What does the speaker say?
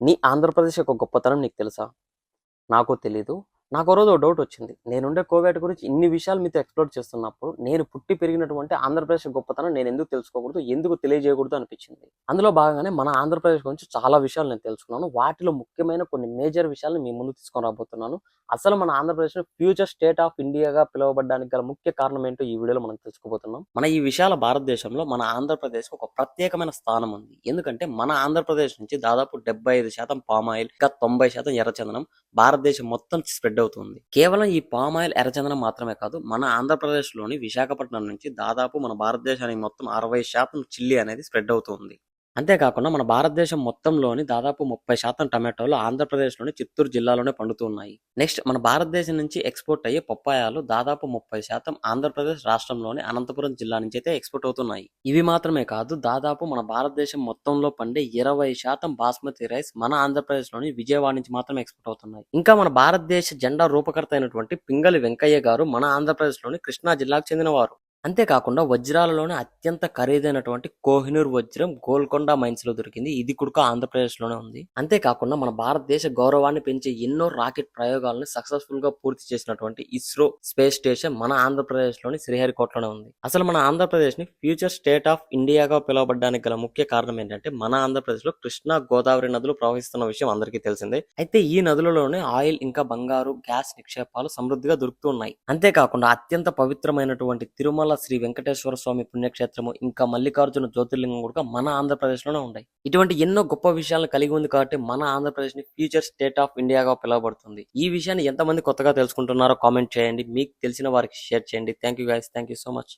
నీ ఆంధ్రప్రదేశ్ యొక్క గొప్పతనం నీకు తెలుసా? నాకు తెలీదు. నాకో రోజు ఓ డౌటొచ్చింది. నేనుండే కోవేట గురించి ఇన్ని విషయాలు మీతో ఎక్స్‌ప్లోర్ చేస్తున్నప్పుడు, నేను పుట్టి పెరిగినటువంటి ఆంధ్రప్రదేశ్ గొప్పతనం నేనెందుకు తెలుసుకోకూడదు? ఎందుకు తెలియజేయకూడదు అనిపిచ్చింది. అందులో భాగంగానే మన ఆంధ్రప్రదేశ్ గురించి చాలా విషయాలు నేను తెలుసుకున్నాను. వాటిలో ముఖ్యమైన కొన్ని మేజర్ విషయాలను మీ ముందుకు తీసుకొని రాబోతున్నాను. అసలు మన ఆంధ్రప్రదేశ్‌ని ఫ్యూచర్ స్టేట్ ఆఫ్ ఇండియాగా పిలువబడ్డానికి గల ముఖ్య కారణం ఏంటో ఈ వీడియోలో మనం తెలుసుకోబోతున్నాం. మన ఈ విశాల భారతదేశంలో మన ఆంధ్రప్రదేశ్‌కి ఒక ప్రత్యేకమైన స్థానం ఉంది. ఎందుకంటే మన ఆంధ్రప్రదేశ్ నుంచి దాదాపు 75% పామ్ ఆయిల్, ఇంకా 90% ఎర్రచందనం భారతదేశం మొత్తం స్ప్రెడ్ అవుతుంది. కేవలం ఈ పామ్ ఆయిల్, ఎర్రచందనం మాత్రమే కాదు, మన ఆంధ్రప్రదేశ్ లోని విశాఖపట్నం నుంచి దాదాపు మన భారతదేశానికి మొత్తం 60% చిల్లీ అనేది స్ప్రెడ్ అవుతుంది. అంతేకాకుండా మన భారతదేశం మొత్తంలోని దాదాపు 30% టమాటోలు ఆంధ్రప్రదేశ్లోని చిత్తూరు జిల్లాలోనే పండుతూ ఉన్నాయి. నెక్స్ట్ మన భారతదేశం నుంచి ఎక్స్పోర్ట్ అయ్యే పప్పాయాలు దాదాపు 30% ఆంధ్రప్రదేశ్ రాష్ట్రంలోని అనంతపురం జిల్లా నుంచి అయితే ఎక్స్పోర్ట్ అవుతున్నాయి. ఇవి మాత్రమే కాదు, దాదాపు మన భారతదేశం మొత్తంలో పండే 20% బాస్మతి రైస్ మన ఆంధ్రప్రదేశ్లోని విజయవాడ నుంచి మాత్రమే ఎక్స్పోర్ట్ అవుతున్నాయి. ఇంకా మన భారతదేశ జెండా రూపకర్త అయినటువంటి పింగళి వెంకయ్య గారు మన ఆంధ్రప్రదేశ్లోని కృష్ణా జిల్లాకు చెందినవారు. అంతేకాకుండా వజ్రాలలోనే అత్యంత ఖరీదైనటువంటి కోహినూర్ వజ్రం గోల్కొండ మైన్స్ లో దొరికింది. ఇది కూడా ఆంధ్రప్రదేశ్ లోనే ఉంది. అంతేకాకుండా మన భారతదేశ గౌరవాన్ని పెంచే ఎన్నో రాకెట్ ప్రయోగాలను సక్సెస్ఫుల్ గా పూర్తి చేసినటువంటి ఇస్రో స్పేస్ స్టేషన్ మన ఆంధ్రప్రదేశ్ లోని శ్రీహరికోటలోనే ఉంది. అసలు మన ఆంధ్రప్రదేశ్ ని ఫ్యూచర్ స్టేట్ ఆఫ్ ఇండియాగా పిలువబడడానికి గల ముఖ్య కారణం ఏంటంటే, మన ఆంధ్రప్రదేశ్ లో కృష్ణా, గోదావరి నదులు ప్రవహిస్తున్న విషయం అందరికీ తెలిసిందే. అయితే ఈ నదులలోనే ఆయిల్, ఇంకా బంగారు, గ్యాస్ నిక్షేపాలు సమృద్ధిగా దొరుకుతూ ఉన్నాయి. అంతేకాకుండా అత్యంత పవిత్రమైనటువంటి తిరుమల శ్రీ వెంకటేశ్వర స్వామి పుణ్యక్షేత్రము, ఇంకా మల్లికార్జున జ్యోతిర్లింగం కూడా మన ఆంధ్రప్రదేశ్ లోనే ఉన్నాయి. ఇటువంటి ఎన్నో గొప్ప విషయాలను కలిగి ఉంది కాబట్టి మన ఆంధ్రప్రదేశ్ ని ఫ్యూచర్ స్టేట్ ఆఫ్ ఇండియాగా పిలువబడుతుంది. ఈ విషయాన్ని ఎంతమంది కొత్తగా తెలుసుకుంటున్నారో కామెంట్ చేయండి. మీకు తెలిసిన వారికి షేర్ చేయండి. Thank you guys, thank you so much.